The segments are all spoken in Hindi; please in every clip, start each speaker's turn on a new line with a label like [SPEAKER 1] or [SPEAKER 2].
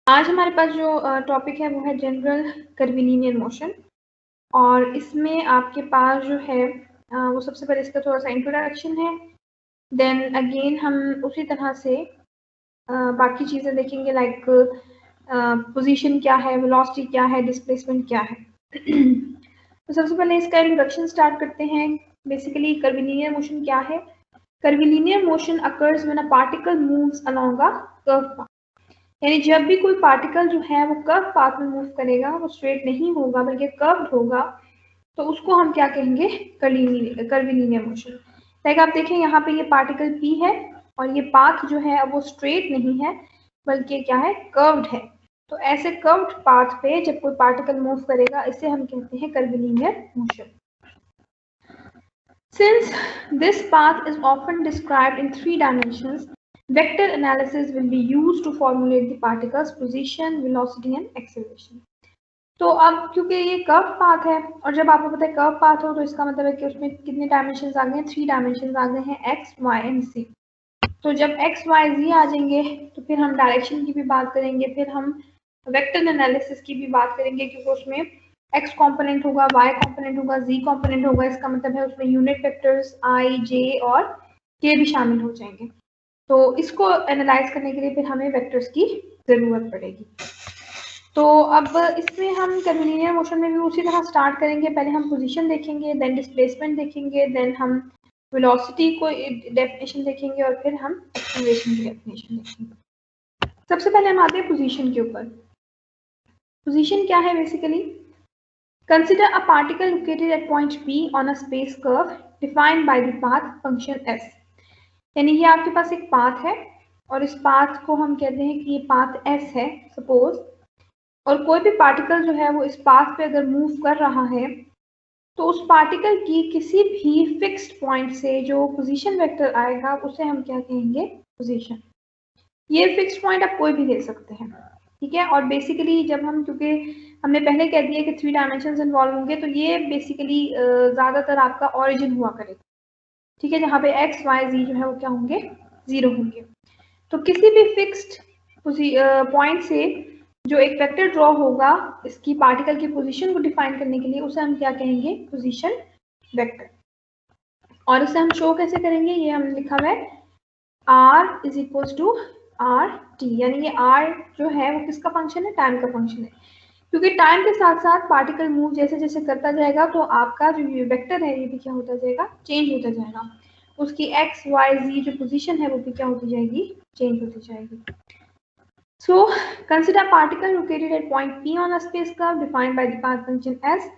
[SPEAKER 1] आज हमारे पास जो टॉपिक है वो है जनरल कर्विलिनियर मोशन और इसमें आपके पास जो है वो सबसे पहले इसका थोड़ा सा इंट्रोडक्शन है। देन अगेन हम उसी तरह से बाकी चीज़ें देखेंगे लाइक पोजीशन क्या है, वेलोसिटी क्या है, डिस्प्लेसमेंट क्या है। तो सबसे पहले इसका इंट्रोडक्शन स्टार्ट करते हैं। बेसिकली कर्विलिनियर मोशन क्या है? Curvilinear motion occurs when a particle moves along a curve path. यानी जब भी कोई पार्टिकल जो है वो कर्व पाथ में मूव करेगा, वो स्ट्रेट नहीं होगा बल्कि कर्व्ड होगा, तो उसको हम क्या कहेंगे? Curvilinear motion. लाइक आप देखें यहाँ पे ये पार्टिकल P है और ये पाथ जो है अब वो स्ट्रेट नहीं है बल्कि क्या है? कर्व्ड है। तो ऐसे कर्व्ड पाथ पे जब कोई पार्टिकल मूव करेगा, इसे हम कहते हैं curvilinear motion. Since this path is often described in 3 dimensions, vector analysis will be used to formulate the particle's position, velocity and acceleration. तो अब क्योंकि ये कर्व पाथ है और जब आपको पता है कर्व पाथ हो तो इसका मतलब है कि उसमें कितने डायमेंशंस आ गए हैं? 3 डायमेंशंस आ गए हैं, x, y एंड z। तो जब x, y, z आ जाएंगे तो फिर हम डायरेक्शन की भी बात करेंगे, फिर हम वेक्टर एनालिसिस की भी बात करेंगे क्योंकि उसमें x कंपोनेंट होगा, y कंपोनेंट होगा, z कंपोनेंट होगा। इसका मतलब है उसमें यूनिट वेक्टर्स i, j और k भी शामिल हो जाएंगे। तो इसको एनालाइज करने के लिए फिर हमें वेक्टर्स की जरूरत पड़ेगी। तो अब इसमें हम कर्विलिनियर मोशन में भी उसी तरह स्टार्ट करेंगे। पहले हम पोजीशन देखेंगे, देन डिस्प्लेसमेंट देखेंगे, देन हम वेलोसिटी को डेफिनेशन देखेंगे और फिर हम एक्सेलरेशन की डेफिनेशन देखेंगे। सबसे पहले हम आते हैं पोजीशन के ऊपर। पोजीशन क्या है? Basically consider a particle located at point P on a space curve defined by the path function s। यानी ये आपके पास एक पाथ है और इस पाथ को हम कहते हैं कि ये पाथ s है सपोज, और कोई भी पार्टिकल जो है वो इस पाथ पे अगर मूव कर रहा है तो उस पार्टिकल की किसी भी फिक्स्ड पॉइंट से जो पोजीशन वेक्टर आएगा उसे हम क्या कहेंगे? पोजीशन। ये फिक्स्ड पॉइंट आप कोई भी ले सकते हैं, ठीक है। और बेसिकली जब हम, क्योंकि हमने पहले कह दिया कि 3 डायमेंशंस इन्वॉल्व होंगे, तो ये बेसिकली ज़्यादातर आपका ऑरिजिन हुआ करेगा, ठीक है, जहाँ पे x, y, z जो है वो क्या होंगे? 0 होंगे। तो किसी भी फिक्स्ड पॉइंट से जो एक वेक्टर ड्रॉ होगा इसकी पार्टिकल की पोजीशन को डिफाइन करने के लिए, उसे हम क्या कहेंगे? Position vector. और इसे हम शो कैसे करेंगे? ये हमने लिखा हुआ है r is equal to R T, यानी ये r जो है वो किसका फंक्शन है? टाइम का फंक्शन है। क्योंकि टाइम के साथ साथ पार्टिकल मूव जैसे जैसे करता जाएगा तो आपका जो ये वेक्टर है ये भी क्या होता जाएगा? चेंज होता जाएगा। उसकी x, y, z जो पोजीशन है वो भी क्या होती जाएगी? चेंज होती जाएगी। So consider a particle located at point P on a space curve defined by the path function s.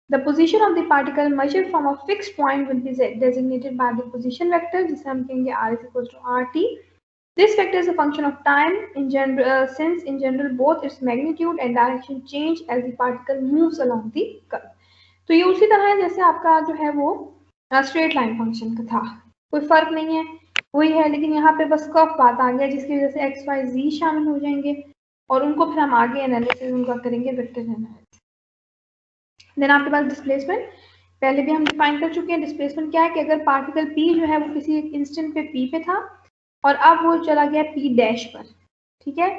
[SPEAKER 1] The position of the particle measured from a fixed point will be designated by the position vector, जिसे हम कहेंगे r is equal to rt. This vector is a function of time in general, since in general both its magnitude and direction change as the particle moves along the curve. तो ये उसी तरह है जैसे आपका जो है वो स्ट्रेट लाइन फंक्शन का था, कोई फर्क नहीं है, वही है, लेकिन यहाँ पे बस कर्व पाथ आ गया जिसकी वजह से x, y, z शामिल हो जाएंगे और उनको फिर हम आगे एनालिसिस उनका करेंगे वेक्टर एनालिसिस। देन आपके पास डिस्प्लेसमेंट पहले भी हम डिफाइन कर चुके हैं। डिस्प्लेसमेंट क्या है कि अगर पार्टिकल P जो है वो किसी एक इंस्टेंट पे P पे था और अब वो चला गया P डैश पर, ठीक है,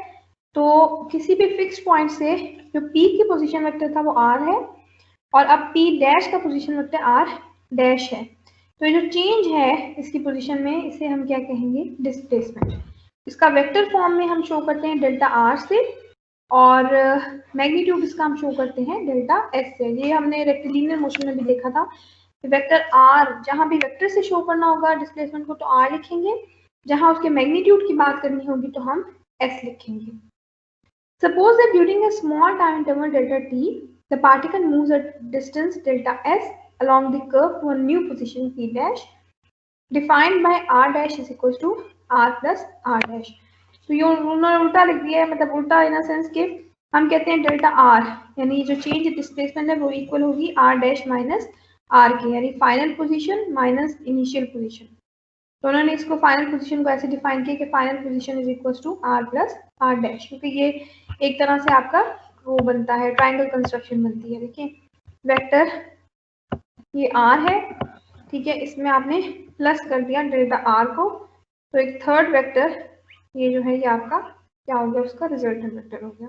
[SPEAKER 1] तो किसी भी फिक्स पॉइंट से जो P की पोजीशन वेक्टर था वो r है और अब P डैश का पोजीशन वेक्टर r डैश है। तो ये जो चेंज है इसकी पोजीशन में, इसे हम क्या कहेंगे? डिस्प्लेसमेंट। इसका वेक्टर फॉर्म में हम शो करते हैं डेल्टा r से और मैग्नीट्यूड इसका हम शो करते हैं डेल्टा s से। ये हमने रेक्टिलिनियर मोशन में भी देखा था कि वेक्टर r, जहाँ भी वेक्टर से शो करना होगा डिस्प्लेसमेंट को तो r लिखेंगे, जहाँ उसके मैग्नीट्यूड की बात करनी होगी तो हम s लिखेंगे। Suppose that during a small time interval delta t, the particle moves at distance delta s along the curve to a new position p dash, defined by r dash is equals to r plus r dash. तो ये उन्होंने उल्टा लिख दिया है, मतलब उल्टा इन सेंस के हम कहते हैं डेल्टा r, यानी जो चेंज डिस्प्लेसमेंट है वो इक्वल होगी r डैश माइनस r के, यानी final position minus initial position. तो उन्होंने इसको फाइनल पोजीशन को ऐसे डिफाइन किया कि final position is equal to r plus r dash, क्योंकि ये एक तरह से आपका वो बनता है, ट्रायंगल कंस्ट्रक्शन बनती है। देखिए वेक्टर ये r है, ठीक है, इसमें आपने प्लस कर दिया डेल्टा r को, तो एक थर्ड वेक्टर ये जो है ये आपका क्या हो गया, उसका रिजल्टेंट वेक्टर हो गया।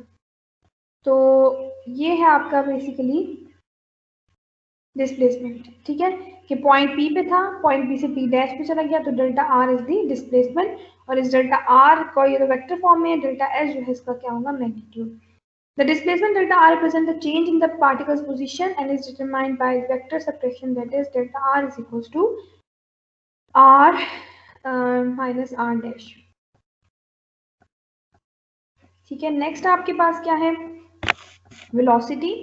[SPEAKER 1] तो ये है आपका बेसिकली डिस्प्लेसमेंट, ठीक है, कि पॉइंट पी पे था, पॉइंट पी से पी डैश पे चला गया, तो delta R is the displacement, और इस डेल्टा आर को ये तो वेक्टर फॉर्म में है, डेल्टा एस जो है इसका क्या होगा, magnitude. The displacement delta r represents the change in the particle's position and is determined by vector subtraction, that is delta r is equals to r minus r dash। ठीक है, नेक्स्ट आपके पास क्या है, वेलोसिटी।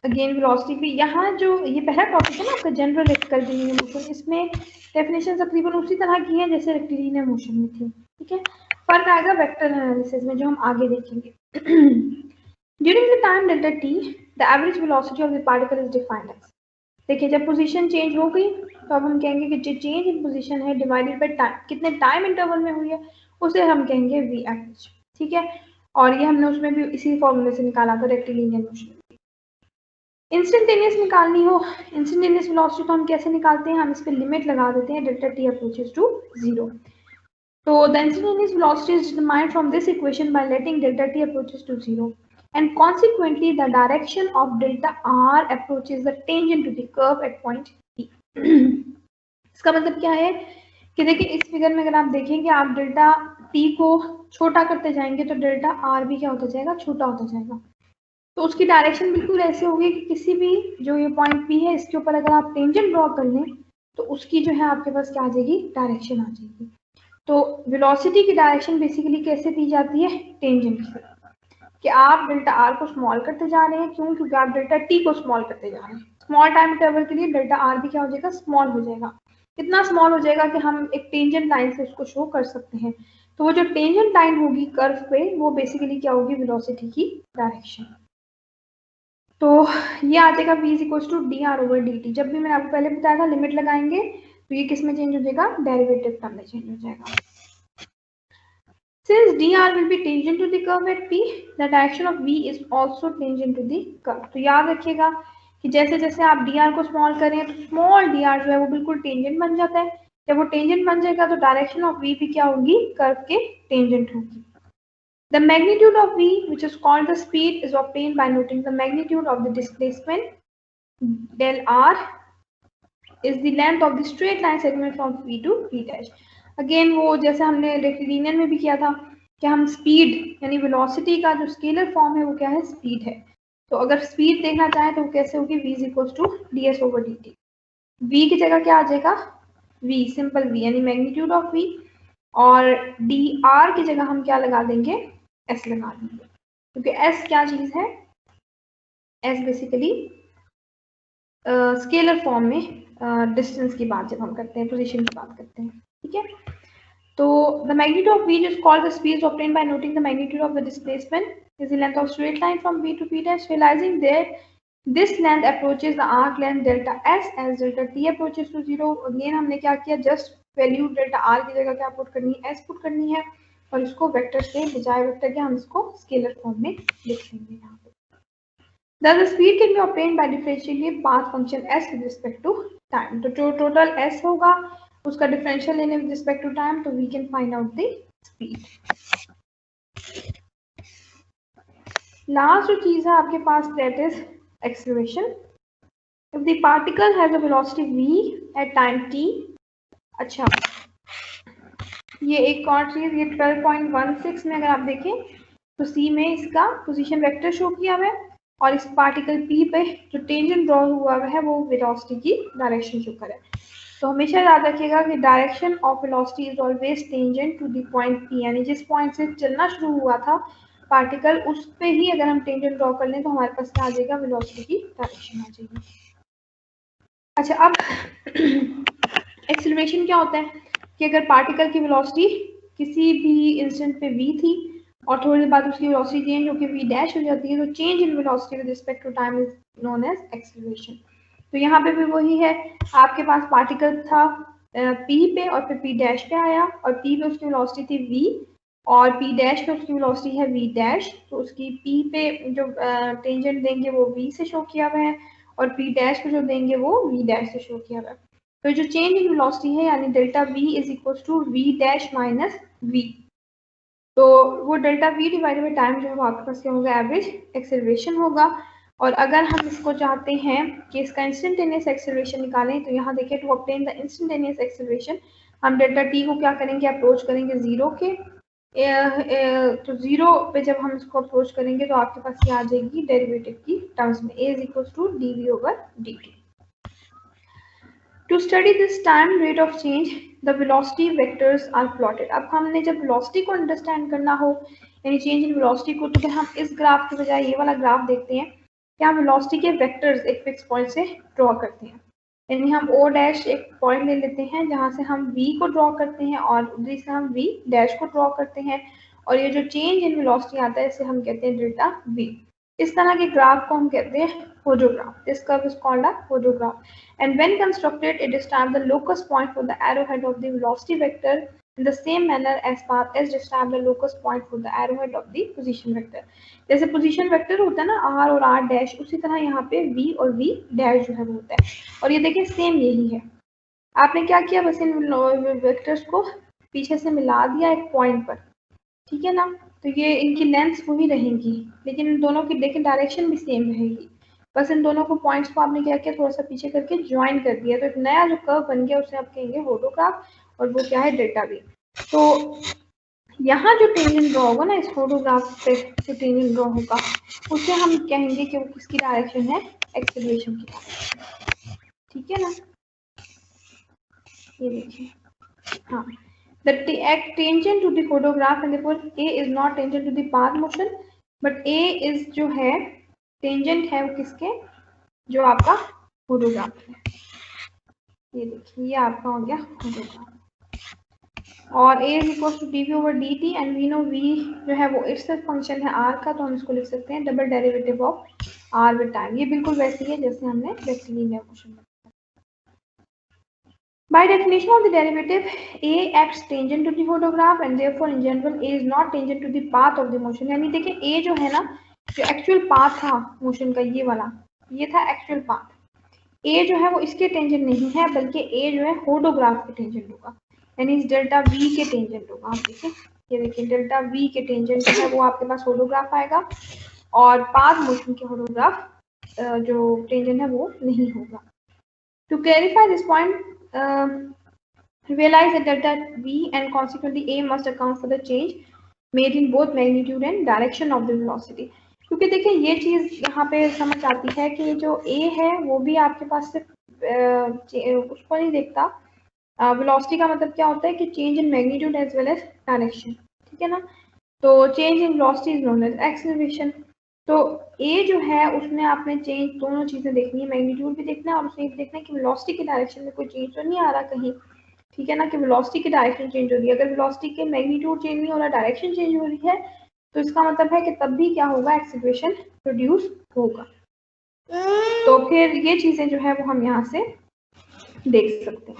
[SPEAKER 1] अगेन वेलोसिटी भी यहाँ जो ये पहला टॉपिक है ना आपका जनरल रेक्टिलिनियर मोशन, इसमें डेफिनेशन तकरीबन उसी तरह की है जैसे रेक्टिलिनियर मोशन में थी। ठीक है, फर्क आएगा वेक्टर एनालिसिस में जो हम आगे देखेंगे। During the time delta t, the average velocity of the particle is defined as, देखिए जब पोजीशन चेंज हो गई तो अब हम कहेंगे कि जो चेंज इन पोजीशन है डिवाइडेड बाय टाइम, कितने टाइम इंटरवल में हुई है उसे हम कहेंगे v एवरेज। ठीक है, और ये हमने उसमें भी इसी फॉर्मूले से निकाला था रेक्टिलिनियर मोशन। इंस्टेंटेनियस निकालनी हो, इंस्टेंटेनियस वेलोसिटी तो हम कैसे निकालते हैं, हम इस पे लिमिट लगा देते हैं डेल्टा t अप्रोचेस टू 0। तो the instantaneous velocity is determined from this equation by letting delta t approaches to 0, and consequently the direction of delta r approaches the tangent to the curve at point t। इसका मतलब क्या है कि देखिए इस फिगर में अगर आप देखें कि आप डेल्टा t को छोटा करते जाएंगे तो डेल्टा r भी क्या होता जाएगा, छोटा होता जाएगा। तो उसकी डायरेक्शन बिल्कुल ऐसे होगी कि किसी भी जो ये पॉइंट P है इसके ऊपर अगर आप टेंजेंट ड्रॉ कर लें तो उसकी जो है आपके पास क्या आ जाएगी, डायरेक्शन आ जाएगी। तो वेलोसिटी की डायरेक्शन बेसिकली कैसे दी जाती है, टेंजेंट से, कि आप डेल्टा आर को स्मॉल करते जा रहे हैं, क्यों, क्योंकि आप डेल्टा टी को स्मॉल करते जा रहे हैं। स्मॉल टाइम इंटरवल के लिए डेल्टा आर भी क्या हो जाएगा, स्मॉल हो जाएगा। कितना स्मॉल हो जाएगा कि हम एक टेंजेंट लाइन से उसको शो कर सकते हैं। तो वो जो टेंजेंट लाइन होगी कर्व पे वो बेसिकली क्या होगी, वेलोसिटी की डायरेक्शन। तो ये आ जाएगा v equals to D R over D T. जब भी मैंने आपको पहले बताया था लिमिट लगाएंगे तो ये किस में चेंज हो जाएगा, डेरिवेटिव टर्म में चेंज हो जाएगा। Since dr will be tangent to the curve at p, the direction of v is also tangent to the curve। तो याद रखिएगा कि जैसे जैसे आप dr को स्मॉल करें तो स्मॉल dr जो है वो बिल्कुल टेंजेंट बन जाता है। जब वो टेंजेंट बन जाएगा तो डायरेक्शन ऑफ v भी क्या होगी, कर्व के टेंजेंट होगी। The magnitude of v, which is called the speed, is obtained by noting the magnitude of the displacement del r is the length of the straight line segment from p to p dash। Again वो जैसे हमने रेक्टिलिनियर में भी किया था कि हम स्पीड यानी वेलोसिटी का जो स्केलर फॉर्म है वो क्या है, स्पीड है। तो अगर स्पीड देखना चाहें तो वो कैसे होगी, v equals to D S over D T. v की जगह क्या आ जाएगा, v सिंपल v यानी मैग्नीट्यूड ऑफ v, और डी आर की जगह हम क्या लगा देंगे, s लगा देंगे, क्योंकि s क्या चीज है, s बेसिकली स्केलर फॉर्म में डिस्टेंस की बात जब हम करते हैं, पोजीशन की बात करते हैं। ठीक है, तो the magnitude of v is called the speed obtained by noting the magnitude of the displacement is the length of straight line from p to p dash, realizing that this length approaches the arc length delta s as delta t approaches to 0। Again हमने क्या किया, जस्ट वैल्यू डेल्टा r की जगह क्या पुट करनी है, s पुट करनी है, और इसको वेक्टर से बजाय वेक्टर के हम इसको स्केलर फॉर्म में लिख देंगे यहाँ पे। Thus the speed can be obtained by differentiating path function s with respect to time। तो जो टोटल s होगा उसका डिफरेंशियल लेने with respect to time, तो we can find out the speed। Last जो चीज है आपके पास that is acceleration। If the particle has a velocity v at time t, अच्छा ये एक और चीज, ये 12.16 में अगर आप देखें तो सी में इसका पोजीशन वेक्टर शो किया हुआ है और इस पार्टिकल पी पे जो टेंजेंट ड्रॉ हुआ है वो वेलोसिटी की डायरेक्शन शो करे। तो हमेशा याद रखिएगा कि direction of velocity is always tangent to the point P, यानी जिस पॉइंट से चलना शुरू हुआ था पार्टिकल उस पे ही अगर हम टेंजेंट ड्रॉ कर लें तो हमारे पास क्या आ जाएगा, वेलोसिटी की डायरेक्शन आ जाएगी। अच्छा, अब एक्सेलरेशन क्या होता है कि अगर पार्टिकल की वेलोसिटी किसी भी इंस्टेंट पे v थी और थोड़ी देर बाद उसकी वेलोसिटी चेंज होकर v डैश हो जाती है, तो change in velocity with respect to time is known as acceleration. तो यहाँ पे भी वही है, आपके पास पार्टिकल था p पे और फिर p डैश पे आया और p पे उसकी वेलोसिटी थी v और p डैश पे उसकी वेलोसिटी है v डैश। तो उसकी p पे जो टेंजेंट देंगे वो v से शो किया हुआ है और p डैश पे जो देंगे वो v डैश से शो किया हुआ है। तो जो चेंज इन वेलोसिटी है यानी delta v is equal to v dash minus v। तो वो delta V divided by time जो है वो आपके पास क्या होगा, एवरेज एक्सेलरेशन होगा। और अगर हम इसको चाहते हैं कि इसका इंस्टेंटेनियस एक्सेलरेशन निकालें, तो यहाँ देखिए to obtain the instantaneous acceleration हम डेल्टा टी को क्या करेंगे, अप्रोच करेंगे जीरो के। तो जीरो पे जब हम इसको अप्रोच करेंगे तो आपके पास ये आ जाएगी डेरिवेटिव की टर्म्स में, a is equal to D V over D T. To study this time rate of change, the velocity vectors are plotted. अब हमने जब velocity को अंडरस्टैंड करना हो, यानी चेंज इन velocity को, तो फिर हम इस ग्राफ के बजाय ये वाला ग्राफ देखते हैं कि हम velocity के वेक्टर्स एक फिक्स पॉइंट से ड्रॉ करते हैं। यानी हम o डैश एक पॉइंट ले लेते हैं जहां से हम v को ड्रॉ करते हैं और उधर से हम v डैश को ड्रॉ करते हैं, और ये जो चेंज इन velocity आता है इसे हम कहते हैं डेल्टा v। इस तरह के ग्राफ को हम कहते हैं hodograph. This curve is called a hodograph. And when constructed, it describes the locus point for the arrowhead of the velocity vector in the same manner as path s describes the locus point for the arrowhead of the position vector. जैसे position vector होता है ना r और r डैश, उसी तरह यहाँ पे v और v डैश जो है वो होता है। और ये देखिए सेम यही है। आपने क्या किया, बस इन वेक्टर्स को पीछे से मिला दिया एक पॉइंट पर, ठीक है ना। तो ये इनकी लेंथ वही रहेंगी, लेकिन इन दोनों की देखिए डायरेक्शन भी सेम रहेगी। बस इन दोनों को पॉइंट्स को आपने क्या किया, थोड़ा सा पीछे करके ज्वाइन कर दिया, तो एक नया जो कर्व बन गया उसे आप कहेंगे hodograph, और वो क्या है, डेल्टा वी। तो यहाँ जो टेंजेंट ड्रॉ होगा ना, इस hodograph पे जो टेंजेंट ड्रॉ होगा उसे हम कहेंगे कि वो किसकी डायरेक्शन है, एक्सेलरेशन की डायरेक्शन, ठीक है ना। ये देखिए, हाँ, the tangent to the photograph and therefore A is not tangent to the path motion, but A is जो है tangent है वो किसके, जो आपका photograph है। ये देखिए, ये आपका हो गया photograph। और A is equals to dv over dt and we know v जो है वो इट्स फंक्शन है r का, तो हम इसको लिख सकते हैं double derivative of r with time. ये बिल्कुल वैसे ही है जैसे हमने रेक्टिलिनियर मोशन में। By definition of the derivative, A acts tangent to the photograph and therefore in general A is not tangent to the path of the motion। यानी देखिए A जो है ना, जो एक्चुअल पाथ था मोशन का, ये वाला, ये था एक्चुअल पाथ। A जो है वो इसके टेंजेंट नहीं है, बल्कि A जो है होडोग्राफ के टेंजेंट होगा, यानी इस डेल्टा V के टेंजेंट होगा। आप देखिए, ये देखिए डेल्टा V के टेंजेंट जो है वो आपके पास होडोग्राफ आएगा, और पाथ मोशन के होडोग्राफ जो टेंजेंट है वो नहीं होगा। To clarify this point, realize that delta V and consequently A must account for the change made in both magnitude and direction of the velocity। क्योंकि देखिए ये चीज यहाँ पे समझ आती है कि जो A है वो भी आपके पास सिर्फ उसको नहीं देखता। वेलोसिटी का मतलब क्या होता है कि change in magnitude as well as direction, ठीक है ना। तो change in velocity is known as acceleration. तो ए जो है उसमें आपने चेंज दोनों चीजें देखनी है, मैग्नीट्यूड भी देखना है और उसमें देखना है कि वेलोसिटी के डायरेक्शन में कोई चेंज तो नहीं आ रहा कहीं, ठीक है ना, कि वेलोसिटी की डायरेक्शन चेंज हो रही है। अगर वेलोसिटी के मैग्नीट्यूड चेंज नहीं हो रहा, डायरेक्शन चेंज हो रही है, तो इसका मतलब है कि तब भी क्या होगा, एक्सेलरेशन प्रोड्यूस होगा। तो फिर ये चीजें जो है वो हम यहाँ से देख सकते हैं।